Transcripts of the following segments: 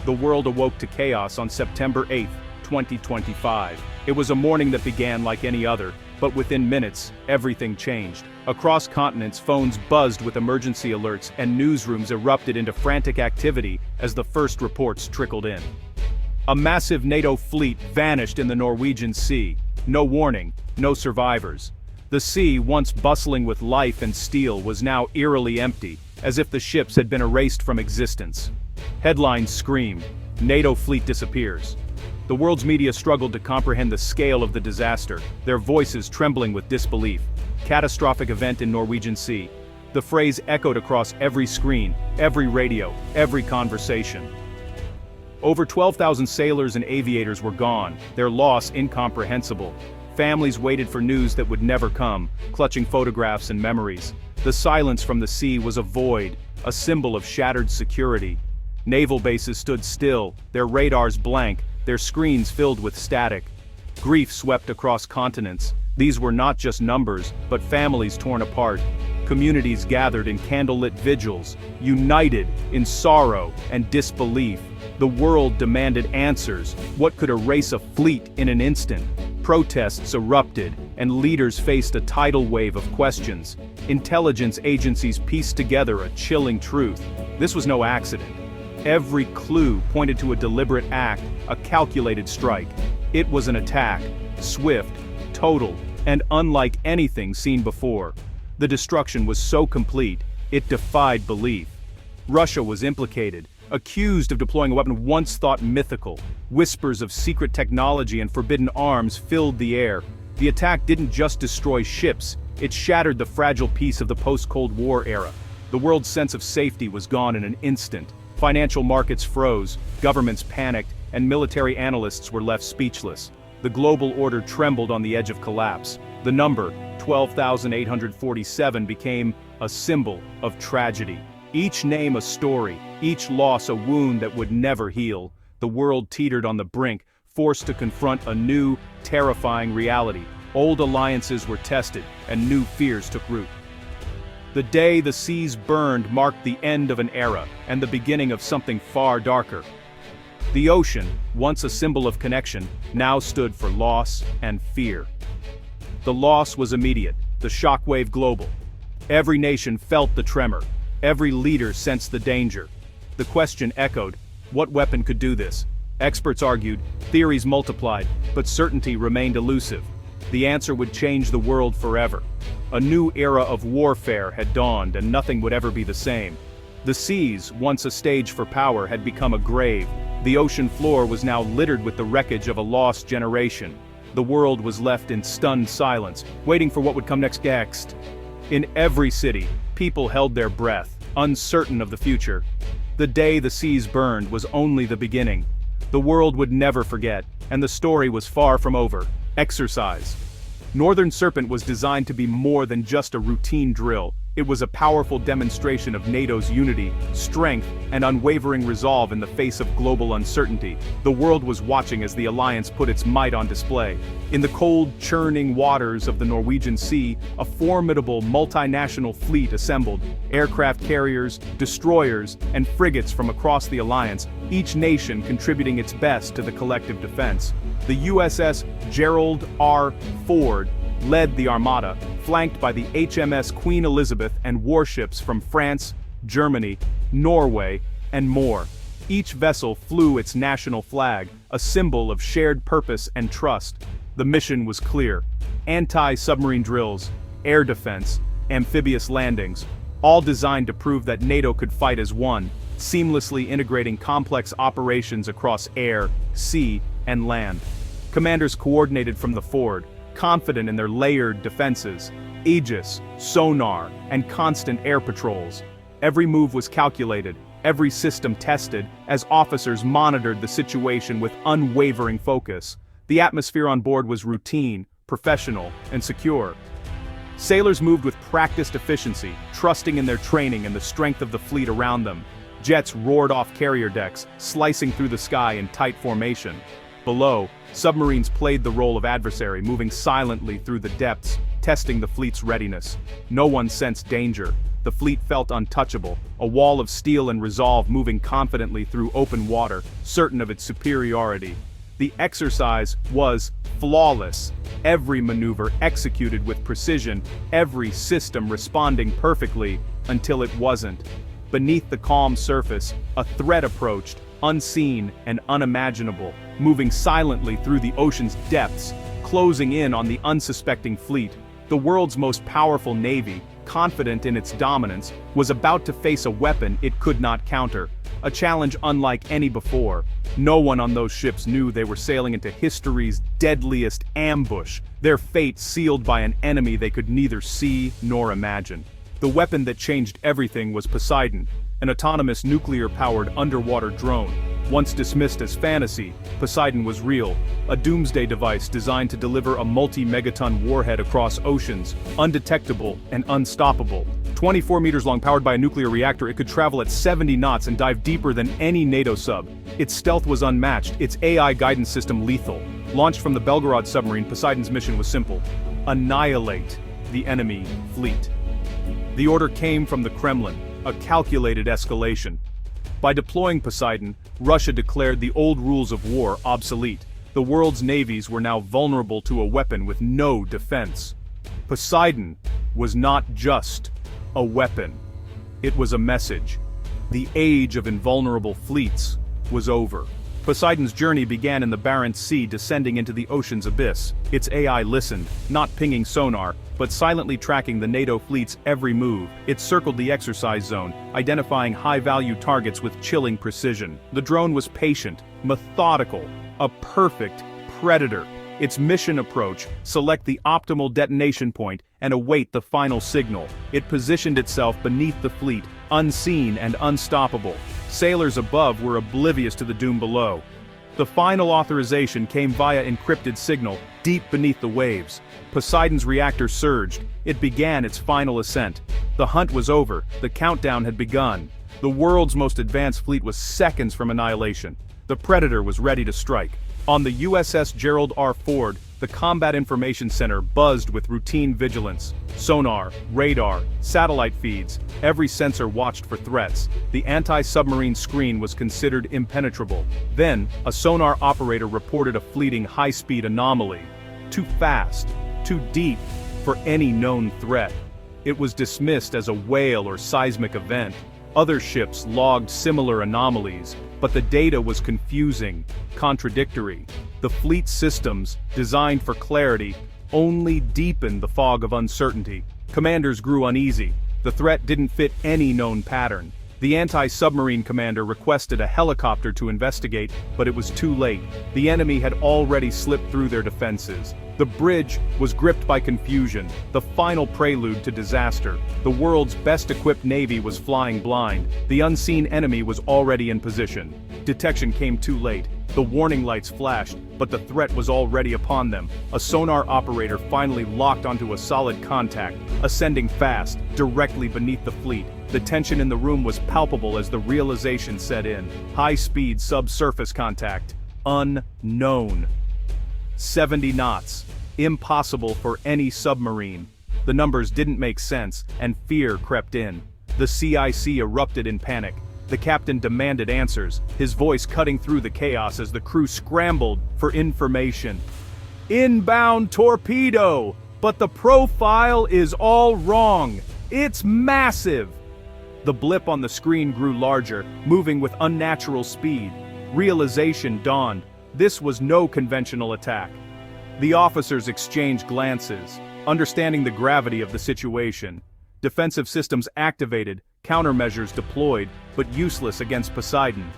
the world awoke to chaos on September 8, 2025. It was a morning that began like any other, but within minutes, everything changed. Across continents, phones buzzed with emergency alerts and newsrooms erupted into frantic activity as the first reports trickled in. A massive NATO fleet vanished in the Norwegian Sea. No warning, no survivors. The sea, once bustling with life and steel, was now eerily empty, as if the ships had been erased from existence. Headlines screamed, "NATO fleet disappears." The world's media struggled to comprehend the scale of the disaster, their voices trembling with disbelief. Catastrophic event in Norwegian Sea. The phrase echoed across every screen, every radio, every conversation. Over 12,000 sailors and aviators were gone, their loss incomprehensible. Families waited for news that would never come, clutching photographs and memories. The silence from the sea was a void, a symbol of shattered security. Naval bases stood still, their radars blank, their screens filled with static. Grief swept across continents. These were not just numbers, but families torn apart. Communities gathered in candlelit vigils, united in sorrow and disbelief. The world demanded answers. What could erase a fleet in an instant? Protests erupted, and leaders faced a tidal wave of questions. Intelligence agencies pieced together a chilling truth. This was no accident. Every clue pointed to a deliberate act, a calculated strike. It was an attack, swift, total, and unlike anything seen before. The destruction was so complete, it defied belief. Russia was implicated, accused of deploying a weapon once thought mythical. Whispers of secret technology and forbidden arms filled the air. The attack didn't just destroy ships, it shattered the fragile peace of the post-Cold War era. The world's sense of safety was gone in an instant. Financial markets froze, governments panicked, and military analysts were left speechless. The global order trembled on the edge of collapse. The number, 12,847, became a symbol of tragedy. Each name a story, each loss a wound that would never heal. The world teetered on the brink, forced to confront a new, terrifying reality. Old alliances were tested, and new fears took root. The day the seas burned marked the end of an era, and the beginning of something far darker. The ocean, once a symbol of connection, now stood for loss and fear. The loss was immediate, the shockwave global. Every nation felt the tremor. Every leader sensed the danger. The question echoed, what weapon could do this? Experts argued, theories multiplied, but certainty remained elusive. The answer would change the world forever. A new era of warfare had dawned, and nothing would ever be the same. The seas, once a stage for power, had become a grave. The ocean floor was now littered with the wreckage of a lost generation. The world was left in stunned silence, waiting for what would come next. In every city, people held their breath, uncertain of the future. The day the seas burned was only the beginning. The world would never forget, and the story was far from over. Exercise. Northern Serpent was designed to be more than just a routine drill. It was a powerful demonstration of NATO's unity, strength, and unwavering resolve in the face of global uncertainty. The world was watching as the alliance put its might on display. In the cold, churning waters of the Norwegian Sea, a formidable multinational fleet assembled. Aircraft carriers, destroyers, and frigates from across the alliance, each nation contributing its best to the collective defense. The USS Gerald R. Ford led the armada, flanked by the HMS Queen Elizabeth and warships from France, Germany, Norway, and more. Each vessel flew its national flag, a symbol of shared purpose and trust. The mission was clear: anti-submarine drills, air defense, amphibious landings, all designed to prove that NATO could fight as one, seamlessly integrating complex operations across air, sea, and land. Commanders coordinated from the Ford, confident in their layered defenses, aegis, sonar, and constant air patrols. Every move was calculated, every system tested, as officers monitored the situation with unwavering focus. The atmosphere on board was routine, professional, and secure. Sailors moved with practiced efficiency, trusting in their training and the strength of the fleet around them. Jets roared off carrier decks, slicing through the sky in tight formation. Below, submarines played the role of adversary, moving silently through the depths, testing the fleet's readiness. No one sensed danger. the fleet felt untouchable, a wall of steel and resolve moving confidently through open water, certain of its superiority. The exercise was flawless, every maneuver executed with precision, every system responding perfectly, until it wasn't. Beneath the calm surface, a threat approached, unseen and unimaginable, moving silently through the ocean's depths, closing in on the unsuspecting fleet. The world's most powerful navy, confident in its dominance, was about to face a weapon it could not counter, a challenge unlike any before. No one on those ships knew they were sailing into history's deadliest ambush, their fate sealed by an enemy they could neither see nor imagine. The weapon that changed everything was Poseidon, an autonomous nuclear-powered underwater drone. Once dismissed as fantasy, Poseidon was real, a doomsday device designed to deliver a multi-megaton warhead across oceans, undetectable and unstoppable. 24 meters long, powered by a nuclear reactor, it could travel at 70 knots and dive deeper than any NATO sub. Its stealth was unmatched, its AI guidance system lethal. Launched from the Belgorod submarine, Poseidon's mission was simple: annihilate the enemy fleet. The order came from the Kremlin, a calculated escalation. By deploying Poseidon, Russia declared the old rules of war obsolete. The world's navies were now vulnerable to a weapon with no defense. Poseidon was not just a weapon. It was a message. The age of invulnerable fleets was over. Poseidon's journey began in the Barents Sea, descending into the ocean's abyss. Its AI listened, not pinging sonar, but silently tracking the NATO fleet's every move. It circled the exercise zone, identifying high-value targets with chilling precision. The drone was patient, methodical, a perfect predator. Its mission approach: select the optimal detonation point and await the final signal. It positioned itself beneath the fleet, unseen and unstoppable. Sailors above were oblivious to the doom below. The final authorization came via encrypted signal, deep beneath the waves. Poseidon's reactor surged. It began its final ascent. The hunt was over, the countdown had begun. The world's most advanced fleet was seconds from annihilation. The Predator was ready to strike. On the USS Gerald R. Ford, the Combat Information Center buzzed with routine vigilance. Sonar, radar, satellite feeds, every sensor watched for threats. The anti-submarine screen was considered impenetrable. Then, a sonar operator reported a fleeting high-speed anomaly. Too fast, too deep, for any known threat. It was dismissed as a whale or seismic event. Other ships logged similar anomalies, but the data was confusing, contradictory. The fleet systems, designed for clarity, only deepened the fog of uncertainty. Commanders grew uneasy. The threat didn't fit any known pattern. The anti-submarine commander requested a helicopter to investigate, but it was too late. The enemy had already slipped through their defenses. The bridge was gripped by confusion, the final prelude to disaster. The world's best-equipped navy was flying blind. The unseen enemy was already in position. Detection came too late. The warning lights flashed, but the threat was already upon them. A sonar operator finally locked onto a solid contact, ascending fast, directly beneath the fleet. The tension in the room was palpable as the realization set in. High-speed subsurface contact. Unknown. 70 knots. Impossible for any submarine. The numbers didn't make sense, and fear crept in. The CIC erupted in panic. The captain demanded answers, his voice cutting through the chaos as the crew scrambled for information. Inbound torpedo! But the profile is all wrong. It's massive! The blip on the screen grew larger, moving with unnatural speed. Realization dawned. This was no conventional attack. The officers exchanged glances, understanding the gravity of the situation. Defensive systems activated, countermeasures deployed, but useless against Poseidon.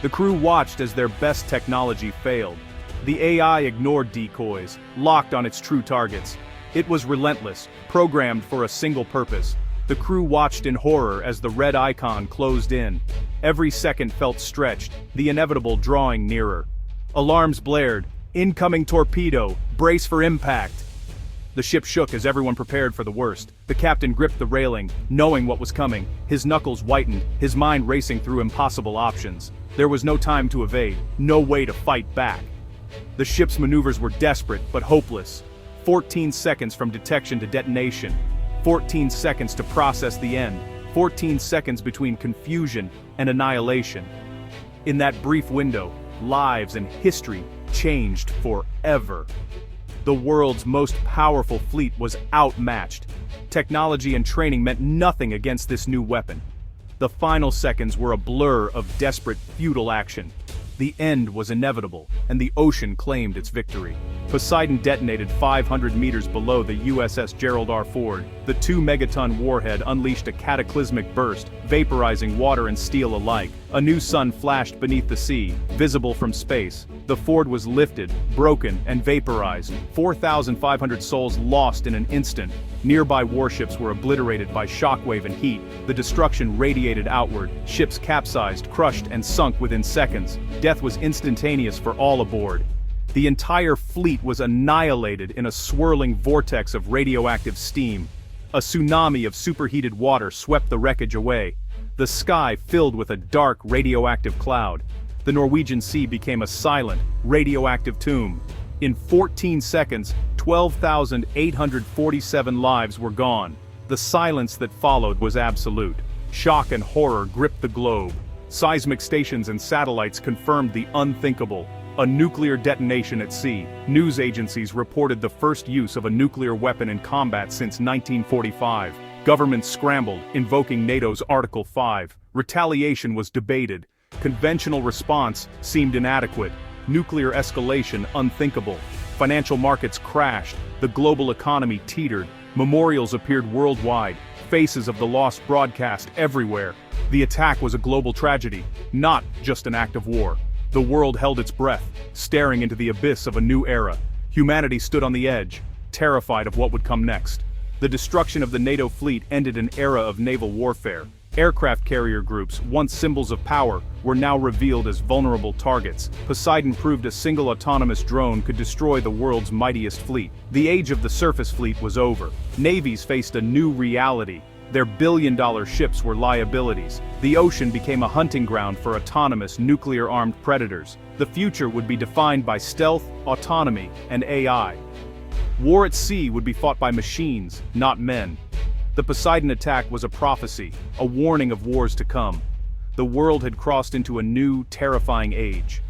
The crew watched as their best technology failed. The AI ignored decoys, locked on its true targets. It was relentless, programmed for a single purpose. The crew watched in horror as the red icon closed in. Every second felt stretched, the inevitable drawing nearer. Alarms blared. Incoming torpedo, brace for impact. The ship shook as everyone prepared for the worst. The captain gripped the railing, knowing what was coming. His knuckles whitened, his mind racing through impossible options. There was no time to evade, no way to fight back. The ship's maneuvers were desperate but hopeless. 14 seconds from detection to detonation. 14 seconds to process the end. 14 seconds between confusion and annihilation. In that brief window, lives and history changed forever. The world's most powerful fleet was outmatched. Technology and training meant nothing against this new weapon. The final seconds were a blur of desperate, futile action. The end was inevitable, and the ocean claimed its victory. Poseidon detonated 500 meters below the USS Gerald R. Ford. The 2-megaton warhead unleashed a cataclysmic burst, vaporizing water and steel alike. A new sun flashed beneath the sea, visible from space. The Ford was lifted, broken, and vaporized. 4,500 souls lost in an instant. Nearby warships were obliterated by shockwave and heat. The destruction radiated outward. Ships capsized, crushed, and sunk within seconds. Death was instantaneous for all aboard. The entire fleet was annihilated in a swirling vortex of radioactive steam. A tsunami of superheated water swept the wreckage away. The sky filled with a dark radioactive cloud. The Norwegian Sea became a silent, radioactive tomb. In 14 seconds, 12,847 lives were gone. The silence that followed was absolute. Shock and horror gripped the globe. Seismic stations and satellites confirmed the unthinkable. A nuclear detonation at sea. News agencies reported the first use of a nuclear weapon in combat since 1945. Governments scrambled, invoking NATO's Article 5. Retaliation was debated. Conventional response seemed inadequate. Nuclear escalation unthinkable. Financial markets crashed. The global economy teetered. Memorials appeared worldwide. Faces of the lost broadcast everywhere. The attack was a global tragedy, not just an act of war. The world held its breath, staring into the abyss of a new era. Humanity stood on the edge, terrified of what would come next. The destruction of the NATO fleet ended an era of naval warfare. Aircraft carrier groups, once symbols of power, were now revealed as vulnerable targets. Poseidon proved a single autonomous drone could destroy the world's mightiest fleet. The age of the surface fleet was over. Navies faced a new reality. Their billion-dollar ships were liabilities. The ocean became a hunting ground for autonomous, nuclear-armed predators. The future would be defined by stealth, autonomy, and AI. War at sea would be fought by machines, not men. The Poseidon attack was a prophecy, a warning of wars to come. The world had crossed into a new, terrifying age.